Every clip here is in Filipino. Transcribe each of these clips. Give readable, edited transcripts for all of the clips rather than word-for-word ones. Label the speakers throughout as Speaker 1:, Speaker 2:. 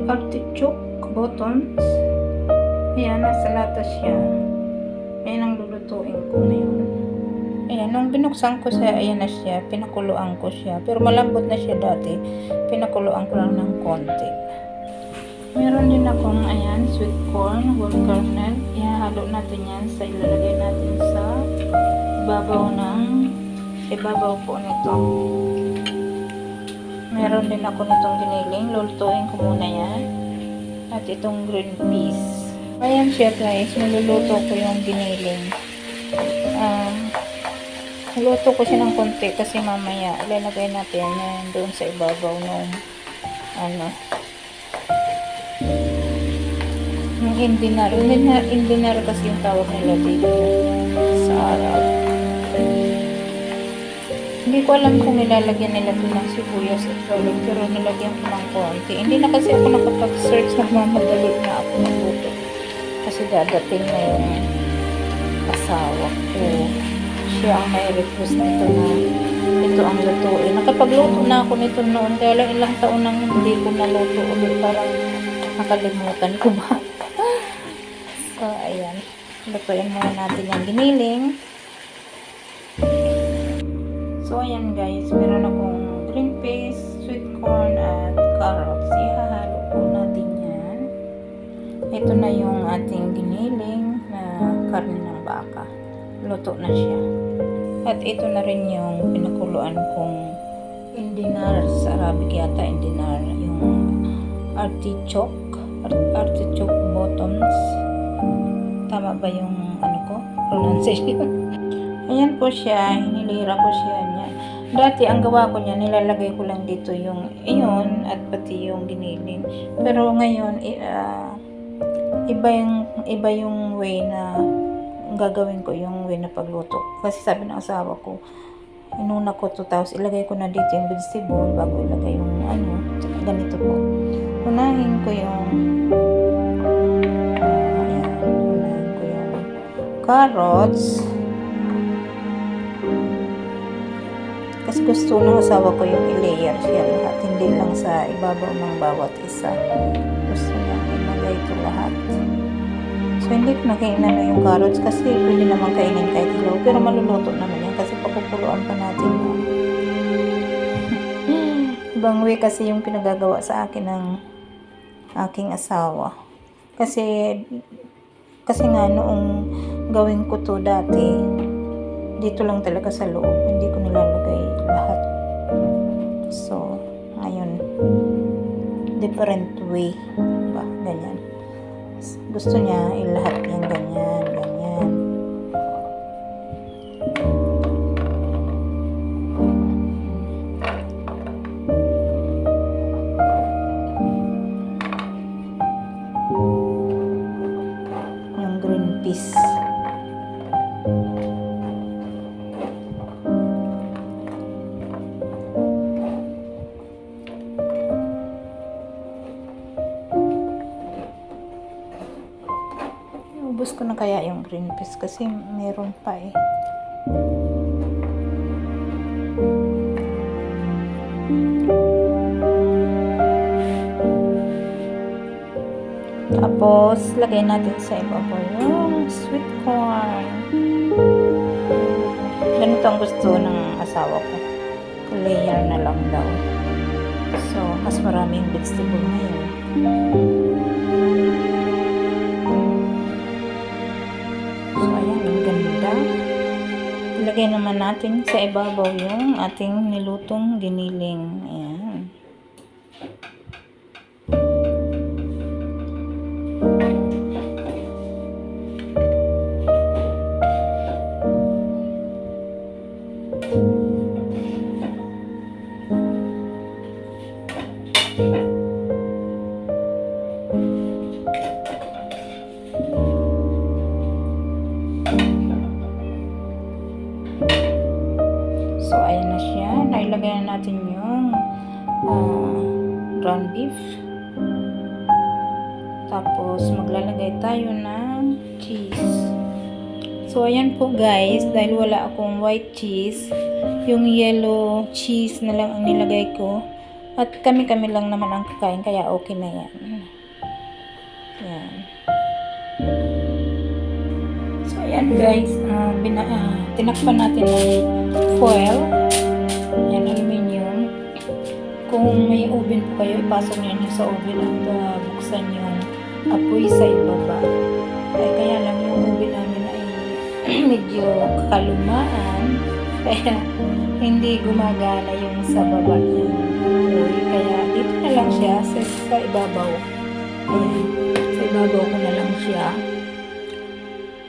Speaker 1: artichoke bottoms. Ayan, nasa lata siya. Ayan ang lulutuin ko ngayon. Ayan, nung binuksan ko siya, ayan na siya, pinakuluan ko siya. Pero malambot na siya dati. Pinakuluan ko lang ng konti. Meron din akong, ayan, sweet corn, whole kernel. Ihahalo natin yan sa ilalagay natin sa ibabaw po nito. Meron din ako nitong giniling. Lulutuin ko muna yan. At itong green peas. Ayan siya guys. Niluluto ko yung giniling. Luto ko siya ng konti kasi mamaya ilalagay natin yan doon sa ibabaw ng yung indinar. Indinar kasi yung tawag nila dito sa Arab. Hindi ko alam kung nilalagyan nila ito ng sibuyas at garlic, pero nilagyan ko ng konti. Hindi na kasi ako nakapag-search, nagmamadali na ako magluto. Kasi dadating na yung asawa ko. Siya ang may request nito na ito ang lutuin. Nakapagluto na ako nito noon, kaya lang ilang taon nang hindi ko naluto ulit. Parang nakalimutan ko ba. So, ayan. Lutuin muna natin yung giniling. So, ayan guys, meron akong green peas, sweet corn, at carrots. Ihahalo po natin yan. Ito na yung ating giniling na karne ng baka. Luto na siya. At ito na rin yung pinakuluan kong indinar, sa Arabic yata indinar, yung artichoke bottoms. Tama ba yung pronunciation? Ayan po siya, hinilira ko siya niya. Dati ang gawa ko niya, nilalagay ko lang dito yung iyon at pati yung giniling. Pero ngayon, iba yung way na gagawin ko, yung way na pagluto. Kasi sabi ng asawa ko, inuna ko to, tapos ilagay ko na dito yung vegetable bago ilagay yung ganito po. Unahin ko yung carrots. Kasi gusto ng asawa ko yung i-layer siya lahat, hindi lang sa ibabaw ng bawat isa. Gusto niya ilagay ito lahat. So, hindi ko na kainan yung carrots kasi pwede naman kainin kahit hilaw. Pero maluluto naman yan kasi pakukuluan pa natin yan. Ibang way kasi yung pinagagawa sa akin ng aking asawa. Kasi nga noong gawin ko to dati, dito lang talaga sa loob. Hindi ko nilalagay lahat. So, ngayon, different way. Ganyan. Gusto niya ilahat yan ganyan. Yung green peas. Ubus ko na kaya yung green peas kasi meron pa eh. Tapos, lagay natin sa ibabaw yung sweet corn. Ganito ang gusto ng asawa ko. Layer na lang daw. So, mas maraming vegetable ngayon. So, ayan, ang ganda. Ilagay naman natin sa ibabaw yung ating nilutong giniling. Ayan. So, ayan na siya. Nailagay na natin yung ground beef. Tapos, maglalagay tayo ng cheese. So, ayan po guys. Dahil wala akong white cheese, yung yellow cheese na lang ang nilagay ko. At kami-kami lang naman ang kakain, kaya okay na yan. Yan. So, ayan guys, tinakpan natin ng foil. Yan, aluminium. Kung may oven po kayo, ipasok nyo yun sa oven at buksan yung apoy sa ibaba. Ay, kaya lang yung oven namin ay medyo kalumaan. Kaya hindi gumagana yung sa baba niya. Kaya dito na lang siya sa ibabaw. Sa ibabaw ko na lang siya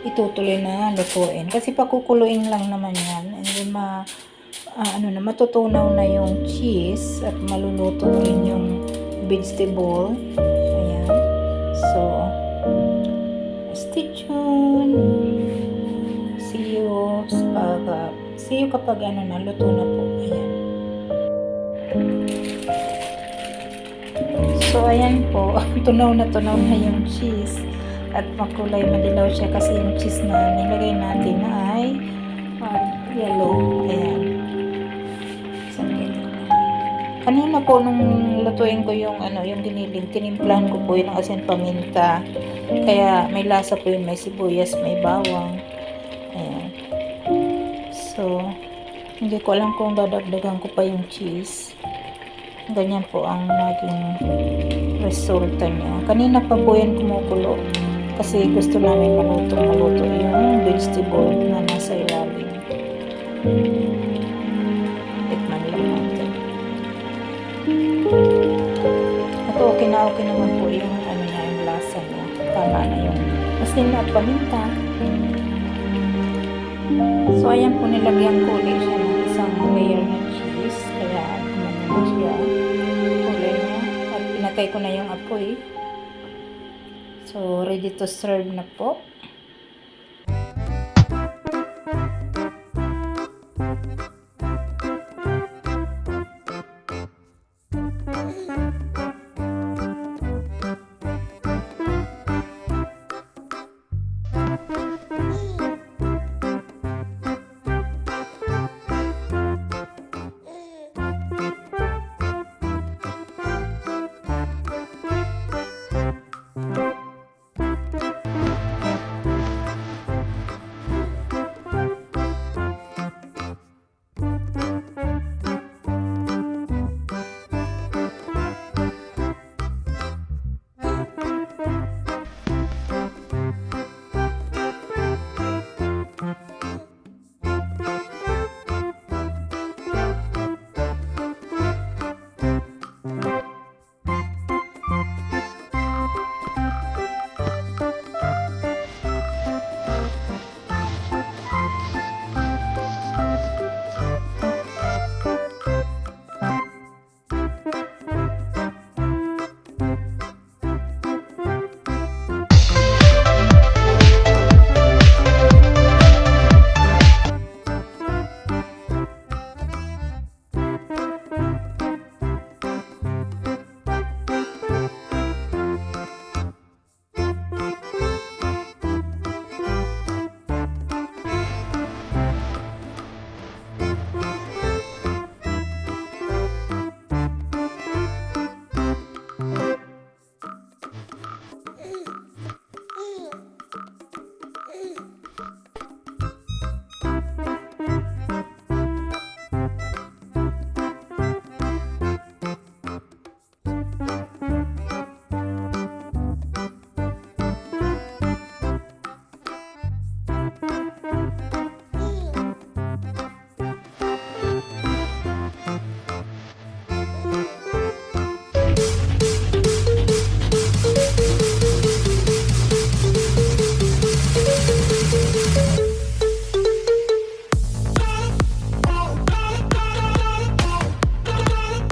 Speaker 1: itutuloy na lutuin. Kasi pakukuluin lang naman yan. And then matutunaw na yung cheese at maluluto rin yung vegetable. Ayan. So, stay tuned. See you kapag naluto na po. Ayan. So, ayan po. Tunaw na yung cheese. At makulay madilaw siya kasi yung cheese na nilagay natin ay yellow. Ayan. Kanina po nung lutuin ko yung giniling, tinimplahan ko po yung asin paminta. Kaya may lasa po yun, may sibuyas, may bawang. Ayan. So, hindi ko alam kung dadagdagan ko pa yung cheese. Ganyan po ang naging resulta niya. Kanina pa po yan kumukulo. Kasi gusto namin maluto yung vegetable na nasa ilalim. Tikman lang natin. At okay naman po yung yung lasa niya. Tama na yung asin at paminta. So, ayan po, nilagyan ko ulit siya ng isang layer ng cheese. Kaya, gumano na siya. Kulay niya. At pinatay ko na yung apoy. So, ready to serve na po.